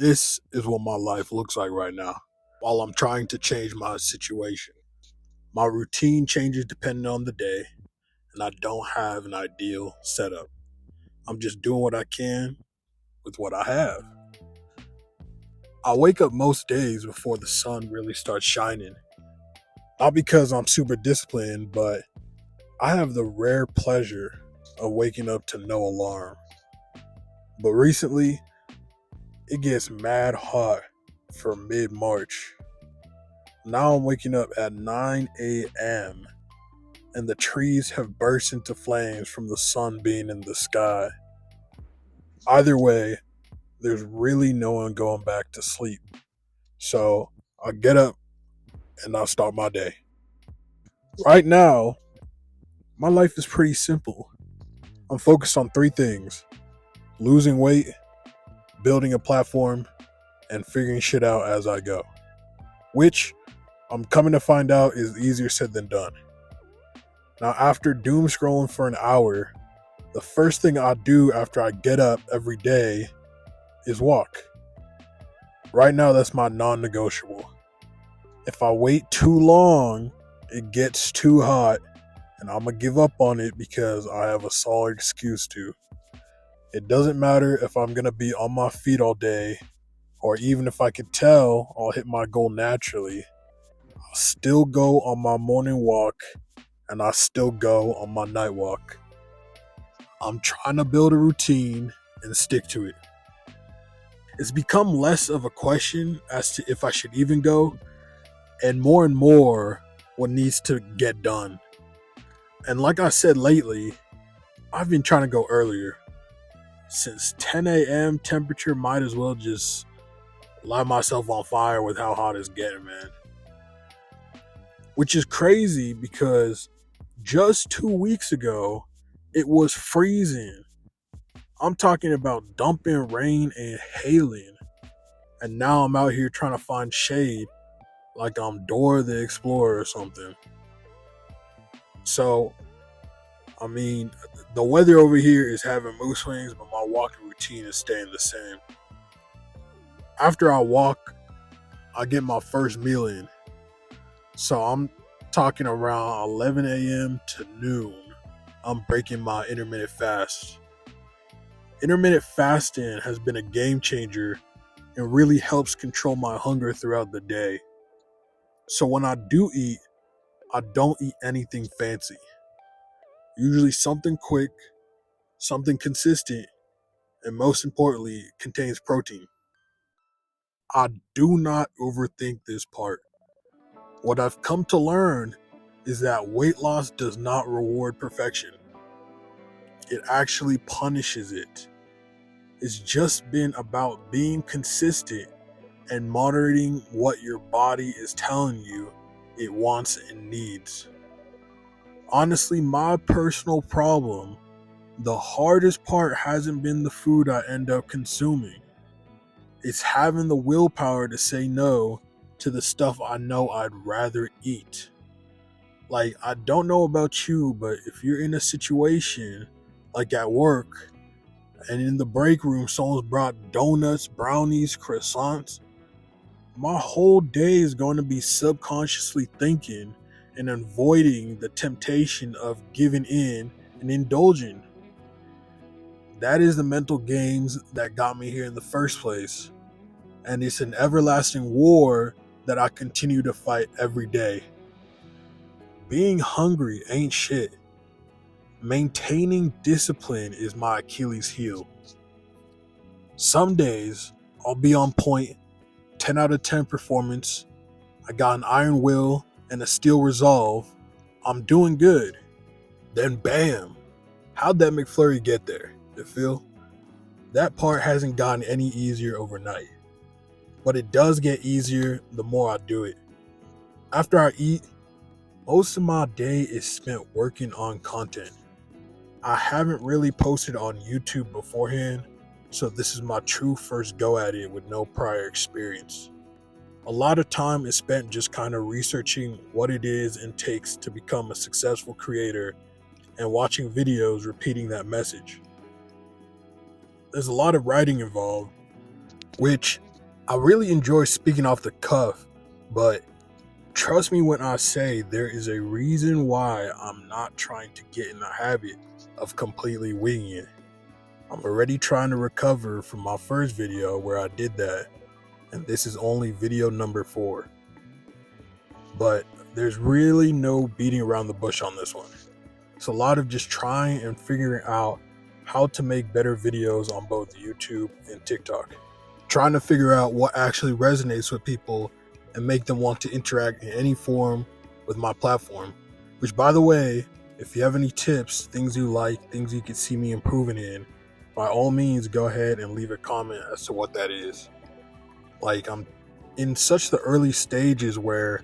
This is what my life looks like right now while I'm trying to change my situation. My routine changes depending on the day, and I don't have an ideal setup. I'm just doing what I can with what I have. I wake up most days before the sun really starts shining. Not because I'm super disciplined, but I have the rare pleasure of waking up to no alarm. But recently, it gets mad hot for mid March. Now I'm waking up at 9 a.m. and the trees have burst into flames from the sun being in the sky. Either way, there's really no one going back to sleep. So I'll get up and I'll start my day. Right now, my life is pretty simple. I'm focused on three things: losing weight, building a platform, and figuring shit out as I go. Which I'm coming to find out is easier said than done. Now, after doom scrolling for an hour, the first thing I do after I get up every day is walk. Right now, that's my non negotiable. If I wait too long, it gets too hot, and I'm gonna give up on it because I have a solid excuse to. It doesn't matter if I'm gonna be on my feet all day, or even if I could tell I'll hit my goal naturally. I'll still go on my morning walk, and I still go on my night walk. I'm trying to build a routine and stick to it. It's become less of a question as to if I should even go, and more what needs to get done. And like I said lately, I've been trying to go earlier. Since 10 a.m. temperature might as well just light myself on fire with how hot it's getting, man. Which is crazy because just 2 weeks ago, it was freezing. I'm talking about dumping rain and hailing. And now I'm out here trying to find shade like I'm Dora the Explorer or something. So, I mean, the weather over here is having mood swings, but my walking routine is staying the same. After I walk, I get my first meal in. So I'm talking around 11 a.m. to noon. I'm breaking my intermittent fast. Intermittent fasting has been a game changer and really helps control my hunger throughout the day. So when I do eat, I don't eat anything fancy. Usually something quick, something consistent, and most importantly, contains protein. I do not overthink this part. What I've come to learn is that weight loss does not reward perfection. It actually punishes it. It's just been about being consistent and monitoring what your body is telling you it wants and needs. Honestly, my personal problem, the hardest part hasn't been the food I end up consuming. It's having the willpower to say no to the stuff I know I'd rather eat. Like, I don't know about you, but if you're in a situation like at work and in the break room someone's brought donuts, brownies, croissants, my whole day is going to be subconsciously thinking and avoiding the temptation of giving in and indulging. That is the mental games that got me here in the first place. And it's an everlasting war that I continue to fight every day. Being hungry ain't shit. Maintaining discipline is my Achilles heel. Some days I'll be on point, 10 out of 10 performance. I got an iron will and a steel resolve. I'm doing good. Then bam, how'd that McFlurry get there? You feel? That part hasn't gotten any easier overnight. But it does get easier the more I do it. After I eat, most of my day is spent working on content. I haven't really posted on YouTube beforehand, so this is my true first go at it with no prior experience. A lot of time is spent just kind of researching what it is and takes to become a successful creator and watching videos repeating that message. There's a lot of writing involved, which I really enjoy speaking off the cuff, but trust me when I say there is a reason why I'm not trying to get in the habit of completely winging it. I'm already trying to recover from my first video where I did that, and this is only video number 4. But there's really no beating around the bush on this one. It's a lot of just trying and figuring out how to make better videos on both YouTube and TikTok. Trying to figure out what actually resonates with people and make them want to interact in any form with my platform. Which, by the way, if you have any tips, things you like, things you could see me improving in, by all means, go ahead and leave a comment as to what that is. Like, I'm in such the early stages where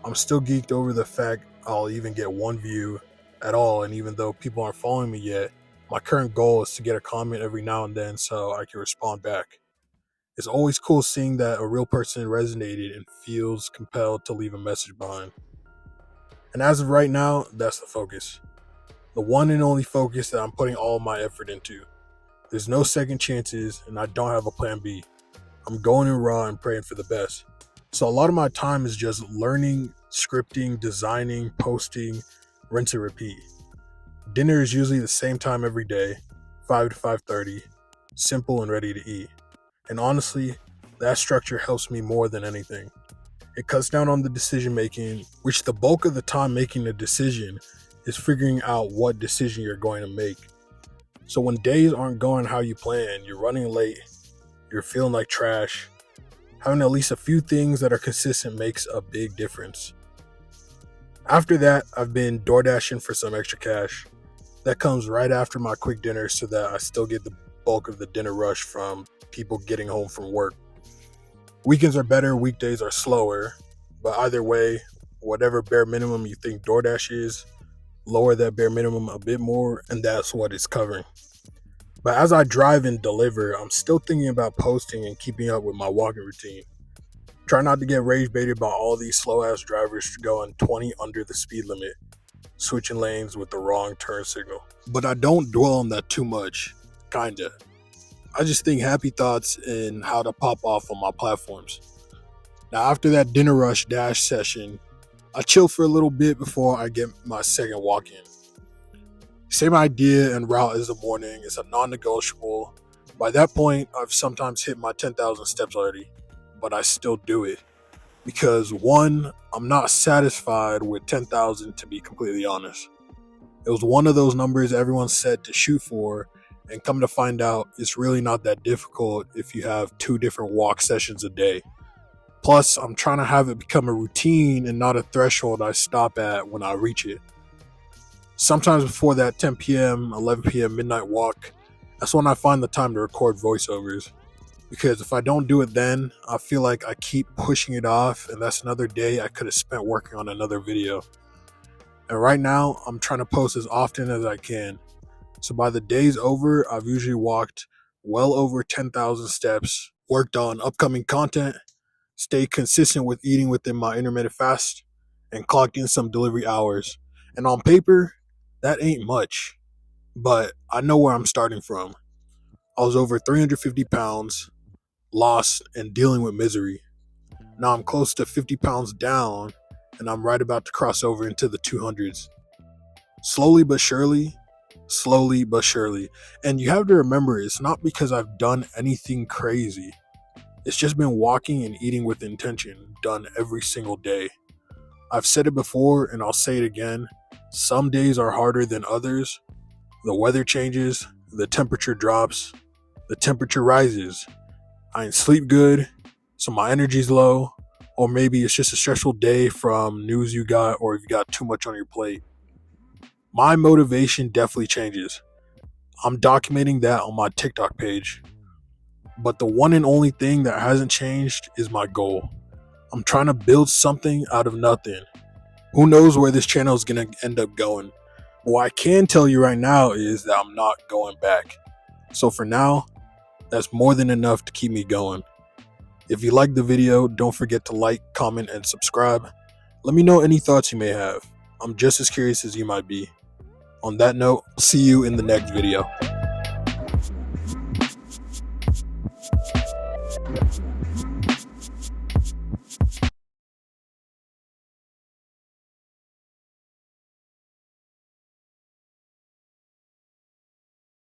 I'm still geeked over the fact I'll even get 1 view at all. And even though people aren't following me yet, my current goal is to get a comment every now and then so I can respond back. It's always cool seeing that a real person resonated and feels compelled to leave a message behind. And as of right now, that's the focus. The one and only focus that I'm putting all my effort into. There's no second chances, and I don't have a plan B. I'm going in raw and praying for the best. So a lot of my time is just learning, scripting, designing, posting, rinse and repeat. Dinner is usually the same time every day, 5 to 5:30, simple and ready to eat. And honestly, that structure helps me more than anything. It cuts down on the decision making, which the bulk of the time making a decision is figuring out what decision you're going to make. So when days aren't going how you plan, you're running late, you're feeling like trash, having at least a few things that are consistent makes a big difference. After that, I've been DoorDashing for some extra cash. That comes right after my quick dinner so that I still get the bulk of the dinner rush from people getting home from work. Weekends are better, weekdays are slower, but either way, whatever bare minimum you think DoorDash is, lower that bare minimum a bit more, and that's what it's covering. But as I drive and deliver, I'm still thinking about posting and keeping up with my walking routine. Try not to get rage baited by all these slow ass drivers going 20 under the speed limit, switching lanes with the wrong turn signal. But I don't dwell on that too much, kinda. I just think happy thoughts and how to pop off on my platforms. Now after that dinner rush dash session, I chill for a little bit before I get my second walk in. Same idea and route as the morning. It's a non-negotiable. By that point, I've sometimes hit my 10,000 steps already, but I still do it. Because 1, I'm not satisfied with 10,000 to be completely honest. It was one of those numbers everyone said to shoot for, and come to find out, it's really not that difficult if you have 2 different walk sessions a day. Plus, I'm trying to have it become a routine and not a threshold I stop at when I reach it. Sometimes before that 10 p.m., 11 p.m. midnight walk, that's when I find the time to record voiceovers. Because if I don't do it then, I feel like I keep pushing it off, and that's another day I could have spent working on another video. And right now, I'm trying to post as often as I can. So by the day's over, I've usually walked well over 10,000 steps, worked on upcoming content, stayed consistent with eating within my intermittent fast, and clocked in some delivery hours. And on paper, that ain't much, but I know where I'm starting from. I was over 350 pounds, lost, and dealing with misery. Now I'm close to 50 pounds down, and I'm right about to cross over into the 200s. Slowly but surely. And you have to remember, it's not because I've done anything crazy. It's just been walking and eating with intention, done every single day. I've said it before and I'll say it again. Some days are harder than others. The weather changes, the temperature drops, the temperature rises. I ain't sleep good, so my energy's low, or maybe it's just a stressful day from news you got or you got too much on your plate. My motivation definitely changes. I'm documenting that on my TikTok page. But the one and only thing that hasn't changed is my goal. I'm trying to build something out of nothing. Who knows where this channel is going to end up going. What I can tell you right now is that I'm not going back. So for now, that's more than enough to keep me going. If you liked the video, don't forget to like, comment, and subscribe. Let me know any thoughts you may have. I'm just as curious as you might be. On that note, I'll see you in the next video.